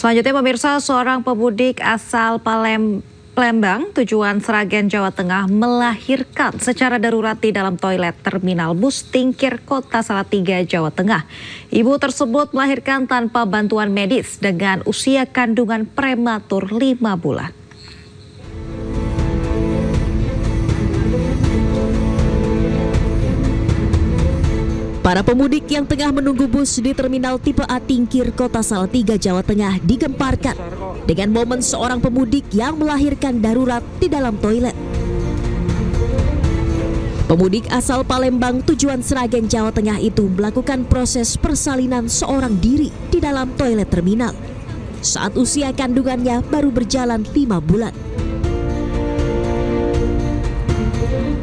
Selanjutnya pemirsa, seorang pemudik asal Palembang tujuan Sragen, Jawa Tengah melahirkan secara darurat di dalam toilet terminal bus Tingkir, Kota Salatiga, Jawa Tengah. Ibu tersebut melahirkan tanpa bantuan medis dengan usia kandungan prematur 5 bulan. Para pemudik yang tengah menunggu bus di terminal tipe A Tingkir, Kota Salatiga, Jawa Tengah digemparkan dengan momen seorang pemudik yang melahirkan darurat di dalam toilet. Pemudik asal Palembang tujuan Sragen, Jawa Tengah itu melakukan proses persalinan seorang diri di dalam toilet terminal saat usia kandungannya baru berjalan 5 bulan.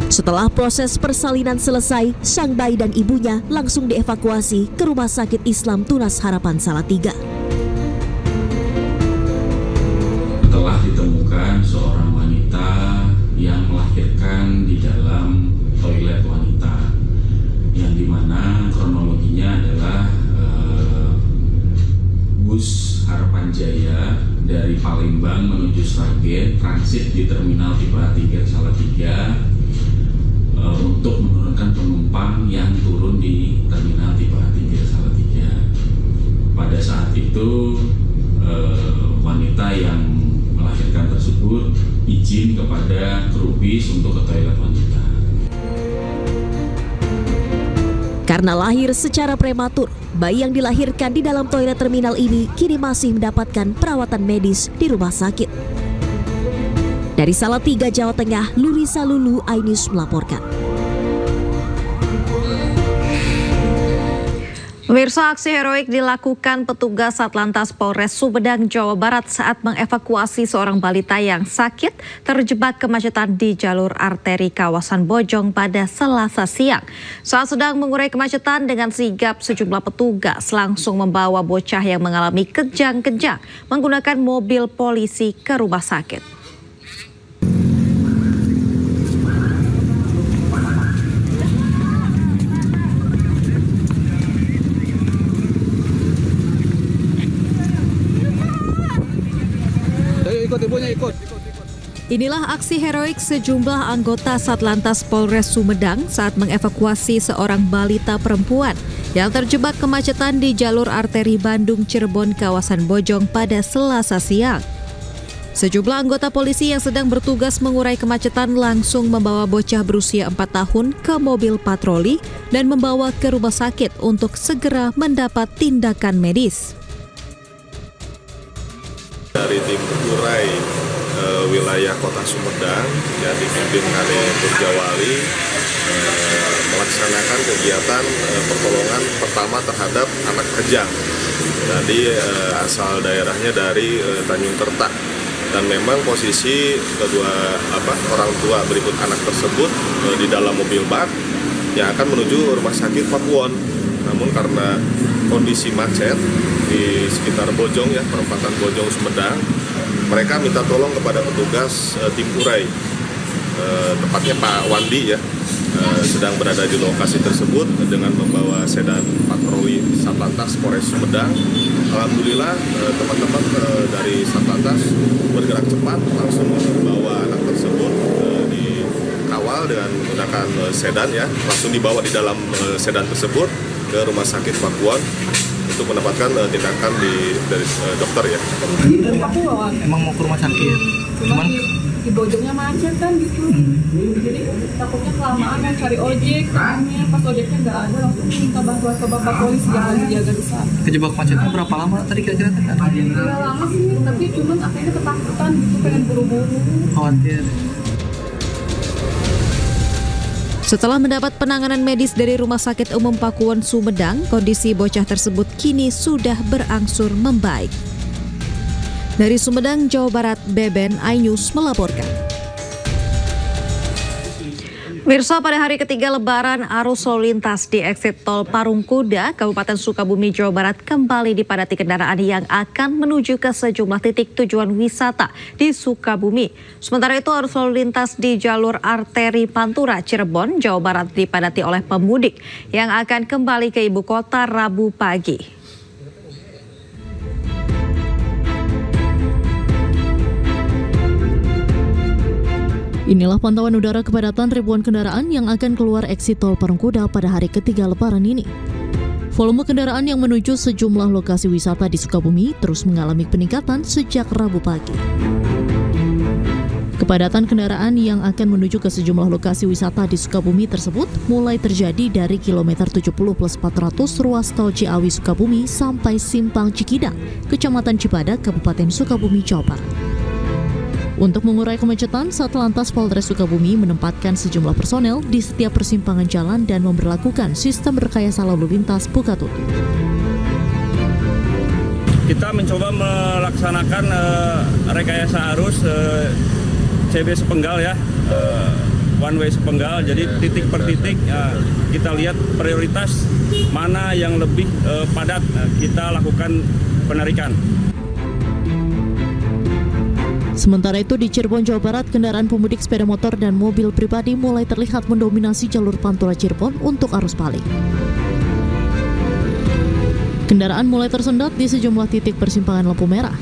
Setelah proses persalinan selesai, sang bayi dan ibunya langsung dievakuasi ke Rumah Sakit Islam Tunas Harapan Salatiga. Telah ditemukan seorang wanita yang melahirkan di dalam toilet wanita, yang dimana kronologinya adalah bus Harapan Jaya dari Palembang menuju Sragen transit di terminal tipe A Tingkir Salatiga untuk menurunkan penumpang yang turun di terminal tipe A Tingkir Salatiga. Pada saat itu wanita yang melahirkan tersebut izin kepada kru bis untuk ke toilet wanita. Karena lahir secara prematur, bayi yang dilahirkan di dalam toilet terminal ini kini masih mendapatkan perawatan medis di rumah sakit. Dari Salatiga, Jawa Tengah, Lurisa Lulu Ainus melaporkan. Pemirsa, aksi heroik dilakukan petugas Satlantas Polres Sumedang, Jawa Barat saat mengevakuasi seorang balita yang sakit terjebak kemacetan di jalur arteri kawasan Bojong pada Selasa siang. Saat sedang mengurai kemacetan dengan sigap, sejumlah petugas langsung membawa bocah yang mengalami kejang-kejang menggunakan mobil polisi ke rumah sakit. Inilah aksi heroik sejumlah anggota Satlantas Polres Sumedang saat mengevakuasi seorang balita perempuan yang terjebak kemacetan di jalur arteri Bandung Cirebon kawasan Bojong pada Selasa siang. Sejumlah anggota polisi yang sedang bertugas mengurai kemacetan langsung membawa bocah berusia 4 tahun ke mobil patroli dan membawa ke rumah sakit untuk segera mendapat tindakan medis. Dari tim urai wilayah Kota Sumedang yang dipimpin oleh Purjawali melaksanakan kegiatan pertolongan pertama terhadap anak kejang. Jadi asal daerahnya dari Tanjung Kerta, dan memang posisi kedua orang tua berikut anak tersebut di dalam mobil bak yang akan menuju Rumah Sakit Pakuwon. Namun karena kondisi macet di sekitar Bojong, ya, perempatan Bojong Sumedang, mereka minta tolong kepada petugas tim urai, tepatnya Pak Wandi, ya, sedang berada di lokasi tersebut dengan membawa sedan patroli Satlantas Polres Sumedang. Alhamdulillah teman-teman dari Satlantas bergerak cepat, langsung membawa anak tersebut dikawal dengan menggunakan sedan, ya, langsung dibawa di dalam sedan tersebut ke Rumah Sakit Pakuwon untuk mendapatkan tindakan dari dokter, ya. Aku emang mau ke rumah sakit, cuman di Bojongnya macet kan gitu. Jadi takutnya kelamaan yang cari ojek, pas ojeknya nggak ada, langsung minta bantuan ke bapak polisi yang lagi jaga di sana. Kejebak macetnya berapa lama tadi kira-kira? Nggak lama sih, tapi cuman akhirnya ketakutan gitu, pengen buru-buru. Khawatir. Setelah mendapat penanganan medis dari Rumah Sakit Umum Pakuwon Sumedang, kondisi bocah tersebut kini sudah berangsur membaik. Dari Sumedang, Jawa Barat, Beben Ainus melaporkan. Mirsa, pada hari ketiga Lebaran, arus lalu lintas di eksit tol Parungkuda, Kabupaten Sukabumi, Jawa Barat kembali dipadati kendaraan yang akan menuju ke sejumlah titik tujuan wisata di Sukabumi. Sementara itu, arus lalu lintas di jalur arteri Pantura, Cirebon, Jawa Barat dipadati oleh pemudik yang akan kembali ke ibu kota Rabu pagi. Inilah pantauan udara kepadatan ribuan kendaraan yang akan keluar eksit tol Parungkuda pada hari ketiga Lebaran ini. Volume kendaraan yang menuju sejumlah lokasi wisata di Sukabumi terus mengalami peningkatan sejak Rabu pagi. Kepadatan kendaraan yang akan menuju ke sejumlah lokasi wisata di Sukabumi tersebut mulai terjadi dari kilometer 70+400 ruas tol Ciawi Sukabumi sampai Simpang Cikidang, Kecamatan Cibadak, Kabupaten Sukabumi, Jawa Barat. Untuk mengurai kemacetan, Satlantas Polres Sukabumi menempatkan sejumlah personel di setiap persimpangan jalan dan memberlakukan sistem rekayasa lalu lintas buka tutup. Kita mencoba melaksanakan rekayasa arus CB Sepenggal ya, one way Sepenggal. Jadi titik per titik kita lihat prioritas mana yang lebih padat, kita lakukan penarikan. Sementara itu di Cirebon, Jawa Barat, kendaraan pemudik sepeda motor dan mobil pribadi mulai terlihat mendominasi jalur Pantura Cirebon untuk arus balik. Kendaraan mulai tersendat di sejumlah titik persimpangan lampu merah.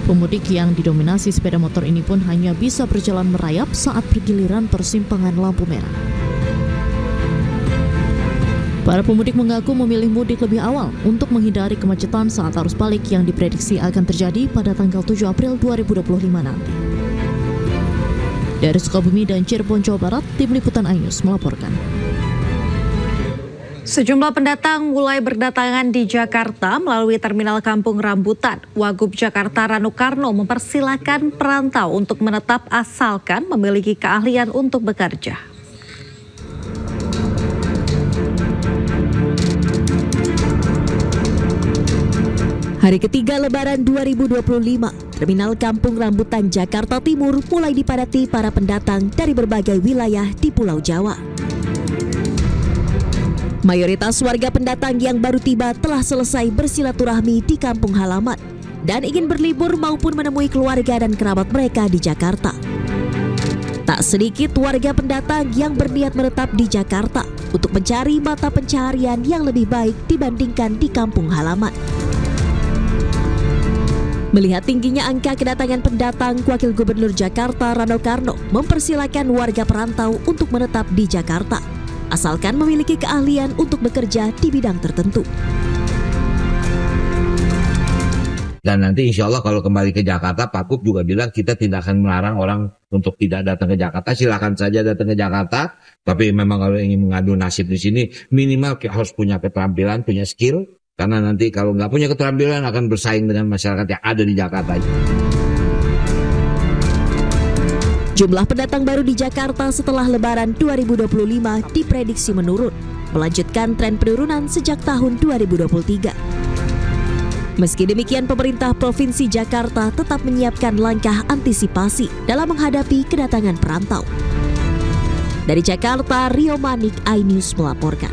Pemudik yang didominasi sepeda motor ini pun hanya bisa berjalan merayap saat pergiliran persimpangan lampu merah. Para pemudik mengaku memilih mudik lebih awal untuk menghindari kemacetan saat arus balik yang diprediksi akan terjadi pada tanggal 7 April 2025 nanti. Dari Sukabumi dan Cirebon, Jawa Barat, Tim Liputan iNews melaporkan. Sejumlah pendatang mulai berdatangan di Jakarta melalui Terminal Kampung Rambutan. Wagub Jakarta Rano Karno mempersilahkan perantau untuk menetap asalkan memiliki keahlian untuk bekerja. Hari ketiga Lebaran 2025, Terminal Kampung Rambutan Jakarta Timur mulai dipadati para pendatang dari berbagai wilayah di Pulau Jawa. Mayoritas warga pendatang yang baru tiba telah selesai bersilaturahmi di kampung halaman dan ingin berlibur maupun menemui keluarga dan kerabat mereka di Jakarta. Tak sedikit warga pendatang yang berniat menetap di Jakarta untuk mencari mata pencaharian yang lebih baik dibandingkan di kampung halaman. Melihat tingginya angka kedatangan pendatang, Wakil Gubernur Jakarta Rano Karno mempersilakan warga perantau untuk menetap di Jakarta, asalkan memiliki keahlian untuk bekerja di bidang tertentu. Dan nanti insya Allah kalau kembali ke Jakarta, Pak Kup juga bilang kita tidak akan melarang orang untuk tidak datang ke Jakarta. Silakan saja datang ke Jakarta, tapi memang kalau ingin mengadu nasib di sini, minimal harus punya keterampilan, punya skill. Karena nanti kalau nggak punya keterampilan akan bersaing dengan masyarakat yang ada di Jakarta. Jumlah pendatang baru di Jakarta setelah Lebaran 2025 diprediksi menurun, melanjutkan tren penurunan sejak tahun 2023. Meski demikian, pemerintah Provinsi Jakarta tetap menyiapkan langkah antisipasi dalam menghadapi kedatangan perantau. Dari Jakarta, Rio Manik, iNews melaporkan.